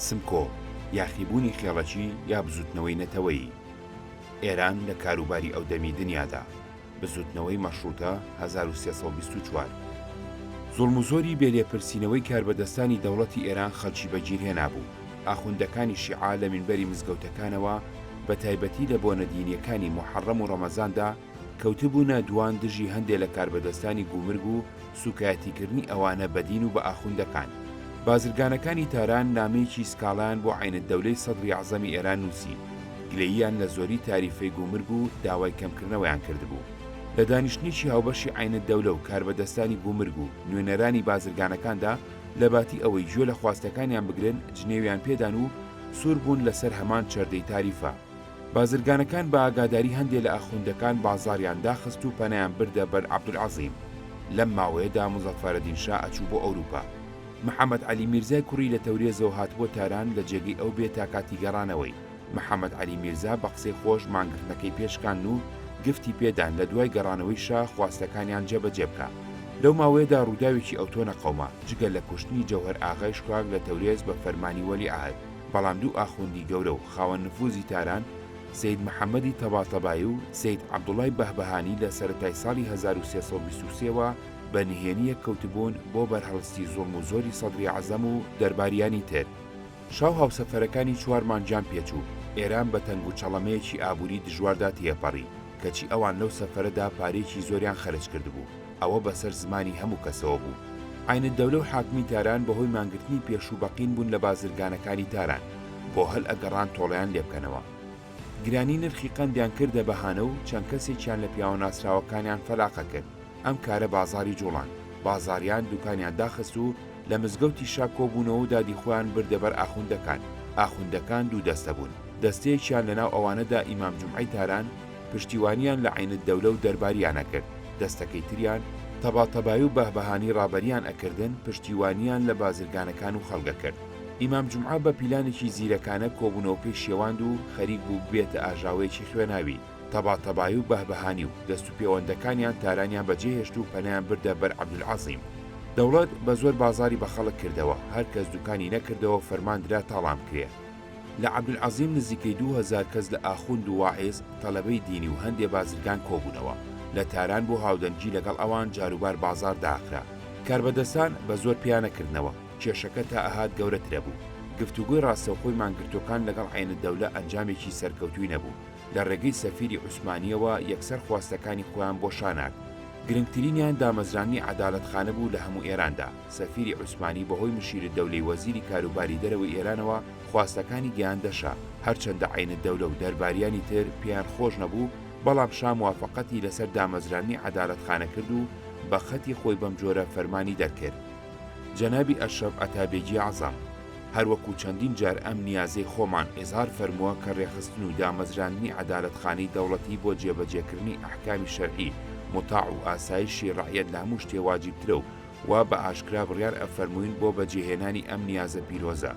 سمکۆ، یاخیبوونی خێڵەکی یا بزوتنەوەی نەتەوەیی. ئێران لە کاروباری ئەودەمی دنیادا. بزوتنەوەی مەشروطە 1324. زوڵم و زۆری بێلێپرسینەوەی کاربەدەستانی دەوڵەتی ئێران خەڵکی بەگیرهێنا بوو. ئاخوندەکانی شیعە لە مینبەری مزگەوتەکانەوە بە تایبەتی لە بۆنەدینیەکانی موحەڕەم و ڕەمەزاندا کەوتبوونە دوان دژی هەندێک لە کاربەدەستانی گومرگ و سوکایەتیکردنی ئەوانە بەدین و بە ئاخوندەکان. بازرگانەکانی تاران نامەیەکی سکاڵان بۆ عینەتدەولەی سەدری عەزەمی ئێران نووسی. گلەییان لە زۆری تاریفەی گومرگ و داوای کەمکردنەوەیان کردبوو. لە دانیشتنیی هاوبەشی عینەتدەولە و کاربەدەستانی گومرگ و نوێنەرانی بازرگانەکاندا لە باتی ئەوەی گوێ لە خواستەکانیان بگرن جنێویان پێدان و سوور بوون لەسەر هەمان چەردەی تاریفە. بازرگانەکان بە ئاگاداری هەندێک لە ئاخوندەکان بازاریان داخست و پەنایان بردە بەر عەبدولعەزیم. لەم ماوەیەدا مزەفەرەدین شا ئەچوو بۆ ئەوروپا. محەممەد عەلی میرزای کوڕی لە تەورێزەوە هاتبووە تاران لە جێگەی ئەو بێ تا کاتی گەڕانەوەی. محەممەد عەلی میرزا بە قسەی خۆش مانگرتنەکەی پێشکان و گفتی پێدان لە دوای گەڕانەوەی شا خواستەکانیان جێبەجێ بکە. لەو ماوەیەدا ڕووداوێکی ئەوتۆنە قەوما جگە لە کوشتنی جەوهەر ئاغای شکاک لە تەورێز بە فەرمانی وەلیعەهد. بەڵام دوو ئاخوندی گەورە و خاوەن نفوزی تاران سید محەممەدی تەباتەبایی و سید عەبدوڵای بەهبەهانی لە سەرەتای ساڵی 1323ەوە بە نهێنیە کەوتبوون بۆ بەرهەڵستی زوڵم و زۆری سەدری عەزەم و دەرباریانی تر. شاو هاوسەفەرەکانی چوارمانجان پێچوو. ئێران بە تەنگ و چەڵەمەیەکی ئابووری دژواردا تێپەڕی کەچی ئەوان لەو سەفەرەدا پارێکی زۆریان خەرج کردبوو. ئەوە بەسەر زمانی هەموو کەسەوە بوو. عینەتدەولە و حاکمی تاران بەهۆی مانگرتنی پێشوبەقین بوون لە بازرگانەکانی تاران بۆ هەل ئەگەڕان تۆڵەیان لێ بکەنەوە. گرانی نرخی قەندیان کردە بەهانە و چەند کەسێکیان لە پیاوە ناسراوەکانیان فەلاقە کرد. ئەم کارە بازاری جوڵان. بازاریان دوکانیان داخست و لە مزگەوتی شا کۆبوونەوە و دادی خۆیان بردەبەر ئاخوندەکان. ئاخوندەکان دوو دەستە بوون. دەستەیەکیان لەناو ئەوانەدا ئیمام جومعەی تاران پشتیوانیان لە عینەتدەولە و دەرباریانە کرد. دەستەکەی تریان تەباتەبایی و بەهبەهانی ڕابەریان ئەکردن پشتیوانیان لە بازرگانەکان و خەڵگە کرد. ئیمام جومعە بە پیلانێکی زیرەکانە کۆبوونەوە پێی شێواند و خەریک بوو بێتە ئاژاوەیەکی خوێناوی. تەباتەبایی و بەهبەهانی و دەست و پەیوەندەکانیان تارانیان بەجێهێشت و پەنایان بردە بەر عەبدولعەزیم. دەوڵەت بە زۆر بازاری بە خەڵک کردەوە. هەر کەس دوکانی نەکردەوە فەرماندرا تاڵام کرێ. لە عەبدولعەزیم نزیکەی 2000 کەس لە ئاخوند و واعیز تەڵەبەی دینی و هەندێ بازرگان کۆبوونەوە. لە تاران بۆ هاودەنگی لەگەڵ ئەوان جاروبار بازار داخرا. کاربەدەستان بە زۆر پیانەکردنەوە. کێشەکە تا ئەهات گەورەترە بوو. گفتوگوی ڕاستەوخۆی مانگرتوەکان لەگەڵ عینەتدەولە ئەنجامێکی سەرکەوتووی نەبوو. لە ڕێگەی سەفیری عوسمانیەوە یەکسەر خواستەکانی خۆیان بۆ شاناک. گرنگترینیان دامەزرانی عەدالەتخانە بوو لە هەموو ئێراندا. سەفیری عوسمانی بەهۆی مشیرەدەولەی وەزیری کاروباری دەرەوەی ئێرانەوە خواستەکانی گەیاندەشا. هەرچەندە عینەتدەولە و دەرباریانی تر پێیان خۆش نەبوو، بەڵام شا موافقەتی لەسەر دامەزرانی عەدالەتخانە کرد و بە خەتی خۆی بەم جۆرە فەرمانی دەرکرد. جەنابی ئەشرەف ئەتابێجی عەزام هەروەکو چەندین جار ئەم نیازەی خۆمان ئێزار فەرمووە کە ڕێخستن و دامەزرانی عەدالەتخانەی دەوڵەتی بۆ جێبەجێکردنی ئەحکامی شەرعی مطاع و ئاسایشی ڕەعیەت لە هەموو شتێ واجبترە و وا بە ئاشکرا بڕیار ئەفەرمووین بۆ بەجێهێنانی ئەم نیازە پیرۆزە.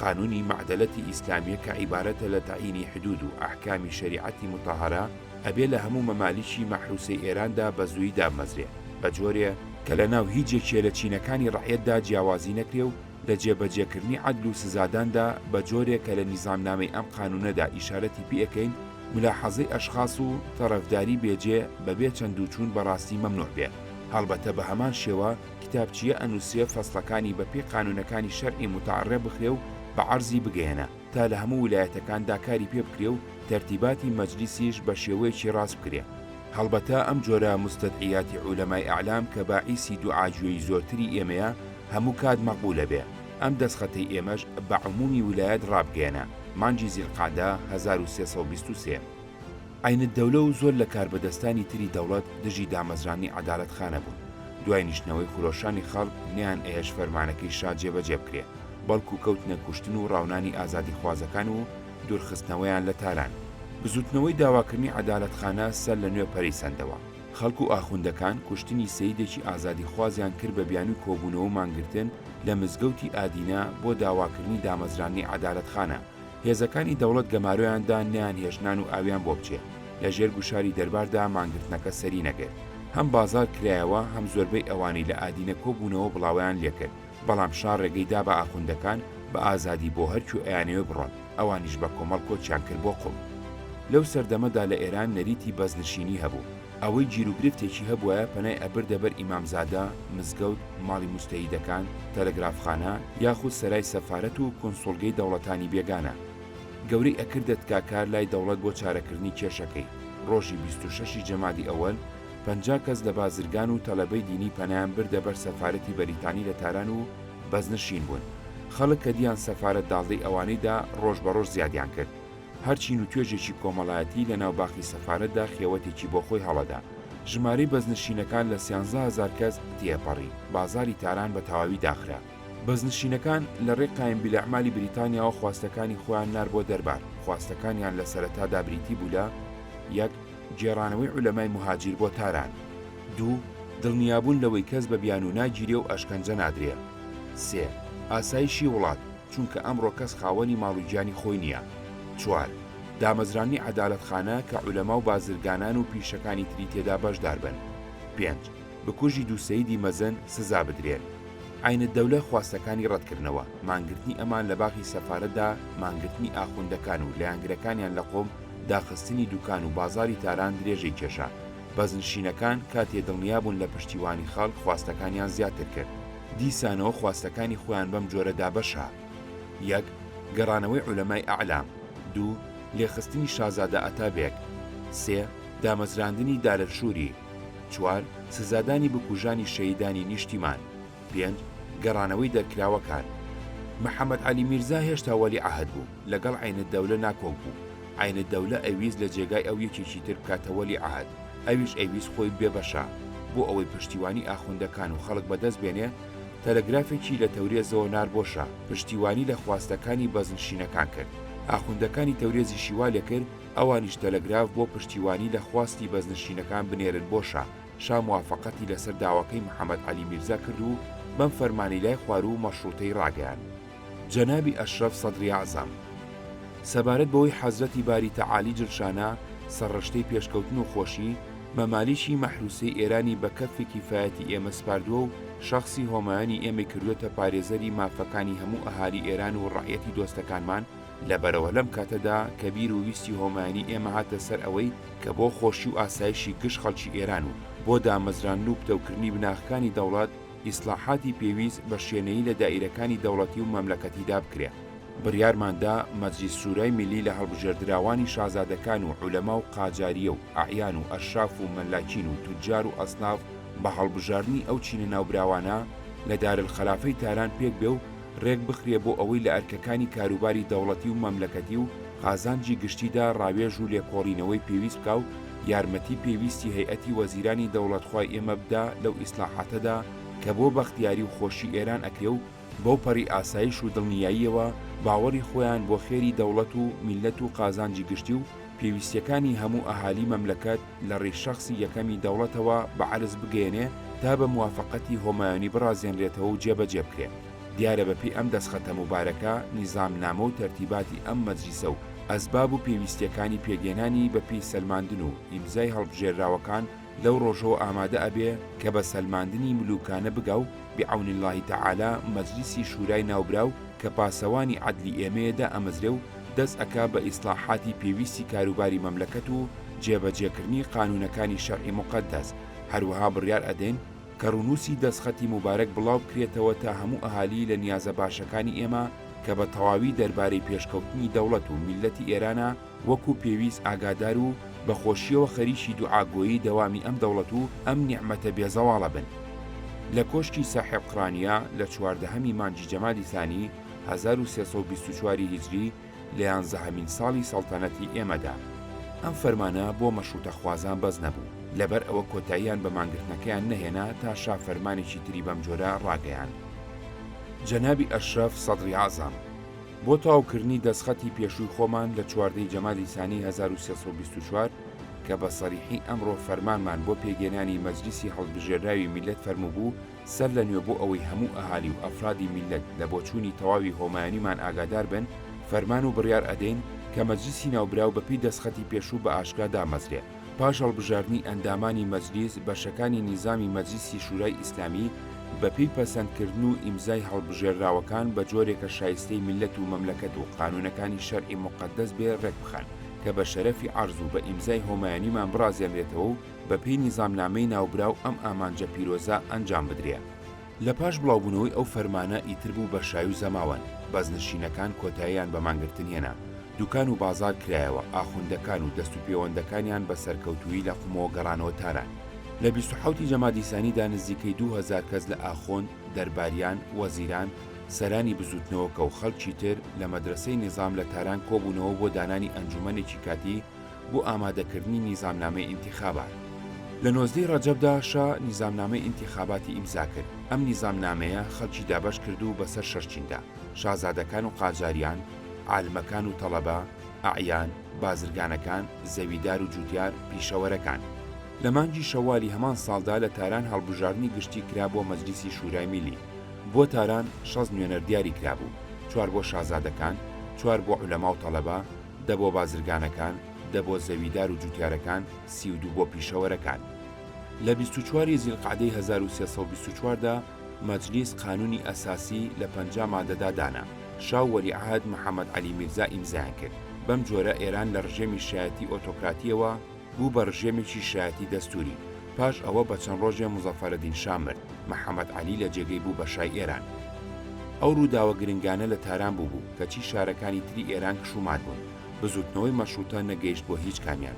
قانونی معدەلەتی ئیسلامیە کە عیبارەتە لە تەعینی حدود و ئەحکامی شەریعەتی مطهەرە ئەبێ لە هەموو مەمالیکی مەحروسەی ئێراندا بە زووی دامەزرێ بە جۆرێ کە لە ناو هیچێکێ لە چینەکانی ڕەعیەتدا جیاوازی نەکرێ و لە جێبەجێکردنی عەدل و سزاداندا بە جۆرێک کە لە نیزامنامەی ئەم قانونەدا ئیشارەتی پێەکەین ملاحەزەی ئەشخاص و تەرەفداری بێجێ بەبێ چەندوچوون بەڕاستی مەمنوع بێ. هەڵبەتە بە هەمان شێوە کتابچیە ئەنووسێ فەسڵەکانی بەپێی قانونەکانی شەرعی متعڕێ بخرێ و بە عەرزی بگەێنە تا لە هەموو ویلایەتەکاندا کاری پێ بکرێ و تەرتیباتی مەجلیسیش بە شێوەیەکی ڕاست بکرێ. هەڵبەتە ئەم جۆرە مستەدعیاتی عولەمای ئەعلام کە باعیسی دوعاگوێی زۆرتری ئێمەیە هەموو کات مەقبولە بێ. ئەم دەستخەتەی ئێمەش بە عمومی ویلایەت ڕابگەێنە. مانگی زیلقعدە 1323. عینەتدەولە و زۆر لە کاربەدەستانی تری دەوڵەت دژی دامەزرانی عەدالەتخانە بوون. دوای نیشتنەوەی خورۆشانی خەڵک نیان ئێش فەرمانەکەی شا جێبەجێ بکرێ، بەڵکو کەوتنە کوشتن و ڕاونانی ئازادی خوازەکان و دوورخستنەوەیان لە تاران. بزوتنەوەی داواکردنی عەدالەتخانە سەر لە نوێ پەریسەندەوە. خەڵک و ئاخوندەکان کوشتنی سەیدێکی ئازادی خوازیان کرد بە بیان و کۆبوونەوە و مانگرتن لە مزگەوتی ئادینە بۆ داواکردنی دامەزرانی عەدالەتخانە. هێزەکانی دەوڵەت گەمارۆیاندا نیان هێشتنان و ئاویان بۆ بچێ. لە ژێر گوشاری دەرباردا مانگرتنەکە سەری نەگرت. هەم بازار کرایەوە هەم زۆربەی ئەوانی لە ئادینە کۆبوونەوە بڵاویان لێکرد. بەڵام شار ڕێگەیدا بە ئاخوندەکان بە ئازادی بۆ هەرکو ئەیانەوە بڕۆن، ئەوانیش بە کۆمەڵ کۆچیان کرد بۆ قوڵ. لەو سەردەمەدا لە ئێران نەریتی بەزنشینی هەبوو، ئەوەی گیر و گرفتێکی هەبووە پەنای ئەبردە بەر ئیمامزادە، مزگەوت، ماڵی مستەیدەکان، تەلەگرافخانە یاخود سەرای سەفارەت و کۆنسۆڵگەی دەوڵەتانی بێگانە. گەورەی ئەکردە تکاکار لای دەوڵەت بۆ چارەکردنی کێشەکەی. ڕۆژی 26 جەمادی ئەوەل 50 کەس لە بازرگان و تەلەبەی دینی پەنایان بردە بەر سەفارەتی بەریتانی لە تاران و بەزنشین بوون. خەڵک کە دییان سەفارەت داڵدەی ئەوانەیدا ڕۆژ بە ڕۆژ زیادیان کرد. هەرچین و توێژێکی کۆمەڵایەتی لە ناوباخی سەفارەتدا خێوەتێکی بۆ خۆی هەڵەدا. ژمارەی بەزنشینەکان لە 13,000 کەس تێپەڕی. بازاری تاران بە تەواوی داخرا. بەزنشینەکان لە ڕێی قایمبیلەعمالی بریتانیاوە خواستەکانی خۆیان نار بۆ دەربار. خواستەکانیان لە سەرەتادا بریتی بوو لە: 1. گێڕانەوەی عولەمای مهاجیر بۆ تاران. 2. دڵنیابوون لەوەی کەس بە بیان و ناگیرێ و ئەشکەنجە نادرێ. 3. ئاسایشی وڵات، چونکە ئەمڕۆ کەس خاوەنی ماڵوگیانی خۆی نییە. 4. دامەزرانی عەدالەتخانە کە عولەما و بازرگانان و پیشەکانی تری تێدا بەشدار بن. 5. بکوژی دووسەیدی مەزن سزا بدرێن. عینت دەولە خواستەکانی ڕەتکردنەوە، مانگرتنی ئەمان لە باخی سەفارەتدا، مانگرتنی ئاخوندەکان و لایەنگرەکانیان لە قۆم، داخستنی دوکان و بازاری تاران درێژەی کێشا. بەزنشینەکان کاتێ دڵنیابوون لە پشتیوانی خەڵک خواستەکانیان زیاتر کرد. دیسانەوە خواستەکانی خۆیان بەم جۆرە دابەشا: 1. گەڕانەوەی عولەمای ئەعلام. 2. لێخستنی شازادە ئەتابێک. 3. دامەزراندنی دارەشووری. 4. سزادانی بکوژانی شەیدانی نیشتیمان. 5. گەڕانەوەی دەرکراوەکان. محەممەد عەلی میرزا هێشتا وەلی عەهد بوو، لەگەڵ عینت دەولە ناکۆک بوو. عینت دەولە ئەویست لە جێگای ئەو یەکێکی تر بکاتە وەلی عەهد، ئەویش ئەویست خۆی بێبەشە. بۆ ئەوەی پشتیوانی ئاخوندەکان و خەڵک بەدەست بێنێ، تەلەگرافێکی لە تەورێزەوە ناربۆشە، پشتیوانی لە خواستەکانی بەزنشینەکان کرد. ئاخوندەکانی تەورێزی شیوا لێ کرد، ئەوانیش تەلەگراف بۆ پشتیوانی لە خواستی بەزنشینەکان بنێرن بۆشە. شا موافقەتی لەسەر داواکەی محەممەد عەلی میرزا کرد و بەم فەرمانی لای خوار و مەشروطەی ڕاگەیان. جەنابی ئەشرەف سەدری ئەعزەم سەبارەت بەوەی حەزرەتی باری تەعالی جلشانە سەرڕشتەی پێشکەوتن و خۆشی مەمالیشی مەحروسەی ئێرانی بە کەفی کیفایەتی ئێمە سپاردووە و شەخصی هۆمایانی ئێمە کردوێتە پارێزەری مافەکانی هەموو ئەهالی ئێران و ڕەعیەتی دۆستەکانمان. لەبەرەوە لەم کاتەدا کەبیر و ویستی هۆمایانی ئێمە هاتە سەر ئەوەی کە بۆ خۆشی و ئاسایشی گشت خەڵکی ئێران و بۆ دامەزران و پتەوکردنی بناغەکانی دەوڵات ئیسلاحاتی پێویست بە شوێنەی لە دائیرەکانی دەوڵەتی و مەملەکەتیدا بکرێت. بڕیارماندا مەجلیس شورای میلی لە هەڵبژێردراوانی شازادەکان و عولەما و قاجاریە و ئەعیان و ئەشراف و مەلاکین و توجار و ئەسناف بە هەڵبژاردننی ئەو چینە ناوبراوانە لە دارالخەلافەی تاران پێک بێ و ڕێک بخرێ بۆ ئەوەی لە ئەرکەکانی کاروباری دەوڵەتی و مەملەکەتی و قازانجی گشتیدا ڕاوێژ و لێکۆڵینەوەی پێویست بکە و یارمەتی پێویستی هەیئەتی وەزیرانی دەوڵەتخوای ئێمە بدا لەو ئیسلاحاتەدا کە بۆ بەختیاری و خۆشی ئێران ئەکرێ و بەو پەڕی ئاسایش و دڵنیاییەوە باوەڕی خۆیان بۆ خێری دەوڵەت و میلەت و قازانجی گشتی و پێویستیەکانی هەموو ئەهالی مەملەکەت لە ڕێشەخسی یەکەمی دەوڵەتەوە بە عەرز بگەێنێ تا بە موافقەتی هۆمایانی بڕازێنرێتەوە و جێبەجێ بکرێت. دیارە بەپێی ئەم دەستخەتە مبارەکە نیزامنامە و تەرتیباتی ئەم مەجلیسە و ئەسباب و پێویستیەکانی پێگەێنانی بەپێی سەلماندن و ئیمزای هەڵبژێراوەکان لەو ڕۆژەوە ئامادە ئەبێ کە بە سەلماندنی ملوکانە بگا و بعون الله تعالی مەجلیسی شورای ناوبراو کە پاسەوانی عەدلی ئێمەیەدا ئەمەزرێ و دەست ئەکا بە ئیسلاحاتی پێویستی کاروباری مەملەکەت و جێبەجێکردنی قانونەکانی شەرعی مقەدەس. هەروەها بڕیار ئەدەین کە ڕونووسی دەستخەتی مبارەک بڵاو بکرێتەوە تا هەموو ئەهالی لە نیازە باشەکانی ئێمە کە بە تەواوی دەربارەی پێشکەوتنی دەوڵەت و میلەتی ئێرانە وەکو پێویست ئاگادار و بەخۆشیەوە خەریکی دوعاگۆیی دەوامی ئەم دەوڵەت و ئەم نیعمەتە بێزەواڵە بن. لە کۆشکی ساحێب قڕانیا لە 14 مانگی جەمادی ثانی 1324 هیجری لە 11مین ساڵی سەڵتەنەتی ئێمەدا. ئەم فەرمانە بۆ مەشروطە خوازان بەز نەبوو، لەبەر ئەوە کۆتاییان بە مانگرتنەکەیان نەهێنا تا شا فەرمانێکی تری بەم جۆرە ڕاگەیان. جەنابی ئەشرەف سەدری ئەعزەم بۆ تەواوکردنی دەستخەتی پێشووی خۆمان لە 14 جەمادی ثانی 1324 کە بە سەریحی ئەمڕۆ فەرمانمان بۆ پێگەێنانی مەجلیسی هەڵبژێراوی میلەت فەرمووبوو، سەر لە نوێ بۆ ئەوەی هەموو ئەهالی و ئەفرادی میلەت لە بۆچوونی تەواوی هۆمایانیمان ئاگادار بن، فەرمان و بڕیار ئەدەین کە مەجلیسی ناوبراو بەپێی دەستخەتی پێشوو بە ئاشکرا دامەزرێت. پاش هەڵبژاردننی ئەندامانی مەجلیس بەشەکانی نیزامی مەجلیسی شورای ئیسلامی بەپێی پەسەندکردن و ئیمزای هەڵبژێردراوەکان بە جۆرێکە شایستەی میلەت و مەملەکەت و قانونەکانی شەرعی موقەدەس بێ ڕێک بخەن کە بە شەرەفی عەرز و بە ئیمزای هۆمایانیمان بڕازێنرێتەوە و بەپێی نیزامنامەی ناوبراو ئەم ئامانجە پیرۆزە ئەنجام بدرێت. لە پاش بڵاوبوونەوەی ئەو فەرمانە ئیتر بوو بە شای و زەماوەن، بەزنشینەکان کۆتاییان بە مانگرتن هێنا، دوکان و بازار کرایەوە، ئاخوندەکان و دەست و پەیوەندەکانیان بە سەرکەوتووی لە قومەوە گەڕانەوە تاران. لە 27 جەمادیسانیدا نزیکەی 2000 کەس لە ئاخۆند، دەرباریان، وەزیران، سەرانی بزوتنەوەکە و خەڵکی تر لە مەدرسەی نیزام لە تاران کۆبوونەوە بۆ دانانی ئەنجومەنێکی کاتی بۆ ئامادەکردنی نیزامنامەی ئینتیخابات. لە 19 ڕەجەبدا شا نیزامنامەی ئینتیخاباتی ئیمزا کرد. ئەم نیزامنامەیە خەڵکی دابەش کرد و بەسەر شەرچیندا شازادەکان و قاجاریان، عالمەکان و تەڵەبا، ئەعیان، بازرگانەکان، زەویدار و جوتیار، پیشەوەرەکان. لە مانگی شەوالی هەمان ساڵدا لە تاران هەڵبژاردنی گشتی کرا بۆ مەجلیسی شورای میلی. بۆ تاران 6 نوێنەر دیاری کرابوو، 4 بۆ شازادەکان، 4 بۆ عولەما و تەڵەبا، 10 بۆ بازرگانەکان، 10 بۆ زەویدار و جوتیارەکان، 32 بۆ پیشەوەرەکان. لە 24 زیلقعدەی 1324دا مەجلیس قانونی ئەساسی لە 50 مادەدا دانا. شاو وەلیعەهد محەممەد عەلی میرزا ئیمزایان کرد. بەم جۆرە ئێران لە ڕژێمی شایەتی ئۆتۆکراتیەوە بوو بە ڕژێمێکی شایەتی دەستوری. پاش ئەوە بە چەند ڕۆژێ مزەفەرەدین شا مرد. محەممەد عەلی لە جێگەی بوو بە شای ئێران. ئەو ڕووداوە گرنگانە لە تاران بوو کەچی شارەکانی تری ئێران کشومات بوون. بزوتنەوەی مەشروتە نەگەیشت بۆ هیچ کامیان.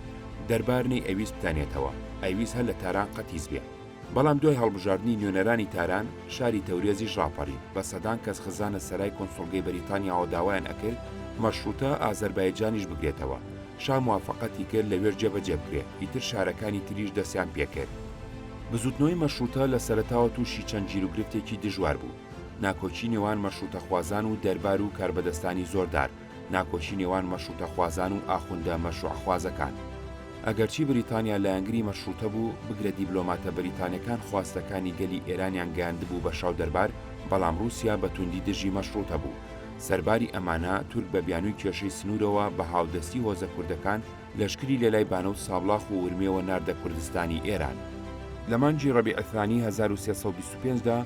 دەربارنەی ئەویست بتانێتەوە، ئەویست هەر لە تاران قەتیز بێ. بەڵام دوای هەڵبژاردننی نوێنەرانی تاران شاری تەورێزی ژاپەڕی بە سەدان کەس خزانە سەرای کۆنسڵگەی بەریتانیاوە داوایان ئەکرد مەشروتە ئازەربایجانیش بگرێتەوە. شا موافقەتی کرد لەوێر جێبەجێ بکرێت، ئیتر شارەکانی تریش دەستیان پێکرد. بزوتنەوەی مەشروتە لە سەرەتاوە تووشی چەند گیرروگرفتێکی دژوار بوو. ناکۆچی نێوان مەشروتە خوازان و دەربار و کاربەدەستانی زۆردار، ناکۆچی نێوان مەشروتە خوازان و ئاخوندە مەشروع خوازەکان. ئەگەرچی بریتانیا لە یانگری مەشروتە بوو، بگرە دیبلۆماتە بریتانیەکان خواستەکانی گەلی ئێرانیان گەیاندبوو بە شاو دەربار، بەڵام رووسیا بە توندی دژی مەشروتە بوو. سەرباری ئەمانە تورک بە بیانووی کێشەی سنوورەوە بە هاودەستی هۆزە کوردەکان لەشکری لەلای بانە و سابڵاخ و ورمێەوە ناردە کوردستانی ئێران. لە مانگی ڕەبیع الثانی 1325دا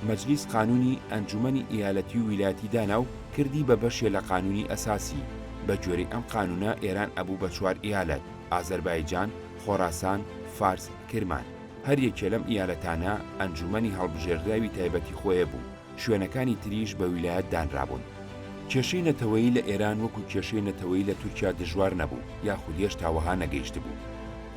مەجلیس قانونی ئەنجومەنی ئیالەتی و ویلایەتی دانا و کردی بە بەشێ لە قانونی ئەساسی. بە جۆرەی ئەم قانونە ئێران ئەبوو بە 4 ئیالەت: ئازەربایجان، خۆراسان، فارس، کرمان. هەر یەکێ لەم ئیالەتانە ئەنجومەنی هەڵبژێردراوی تایبەتی خۆیە بوو، شوێنەکانی تریش بە ویلایەت دانرابوون. کێشەی نەتەوەیی لە ئێران وەکو کێشەی نەتەوەیی لە تورکیا دژوار نەبوو، یاخود هێشتاوەها نەگەیشت بوو.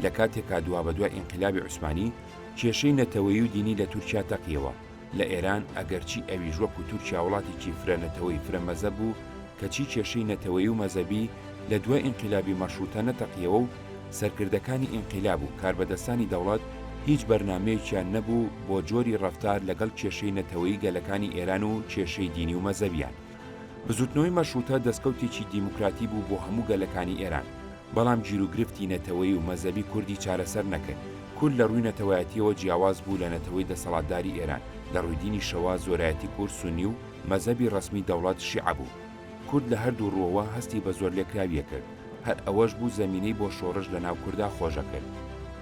لە کاتێکا دوا بەدوای ئینقلابی عوسمانی کێشەی نەتەوەیی و دینی لە تورکیا تەقیەوە. لە ئێران ئەگەرچی ئەویش وەکو تورکیا وڵاتێکی فرەنەتەوەی فرەمەزە بوو، کەچی کێشەی نەتەوەیی و مەزەبی لە دوای ئینقلابی مەشروتە نەتەقیەوە و سەرکردەکانی ئینقلاب و کاربەدەستانی دەوڵەت هیچ بەرنامەیەکیان نەبوو بۆ جۆری ڕەفتار لەگەڵ کێشەی نەتەوەیی گەلەکانی ئێران و کێشەی دینی و مەزەبیان. بزوتنەوەی مەشروتە دەستکەوتێکی دیموکراتی بوو بۆ هەموو گەلەکانی ئێران، بەڵام گیرروگرفتی نەتەوەیی و مەزەبی کوردی چارەسەر نەکرد. کورد لە ڕووی نەتەوایەتیەوە جیاواز بوو لە نەتەوەی دەسەڵاتداری ئێران. لە ڕووی دینی شەوا زۆرایەتی کورد سونی و مەزەبی ڕەسمی دەوڵەت شیعە بوو. کورد لە هەردوو ڕووەوە هەستی بە زۆر لێکراویە کرد. هەر ئەوەش بوو زەمینەی بۆ شۆڕش لە ناو کووردا خۆشە کرد.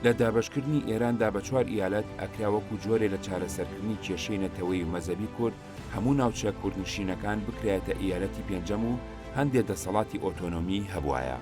لە دابەشکردنی ئێراندا بە 4 ئیالەت ئەکراوەکو جۆرێ لە چارەسەرکردنی کێشەی نەتەوەی و مەزەبی کورد هەموو ناوچە کوردنشینەکان بکرێتە ئیالەتی پێنجەم و هەندێک دەسەڵاتی ئۆتۆنۆمی هەبوایە.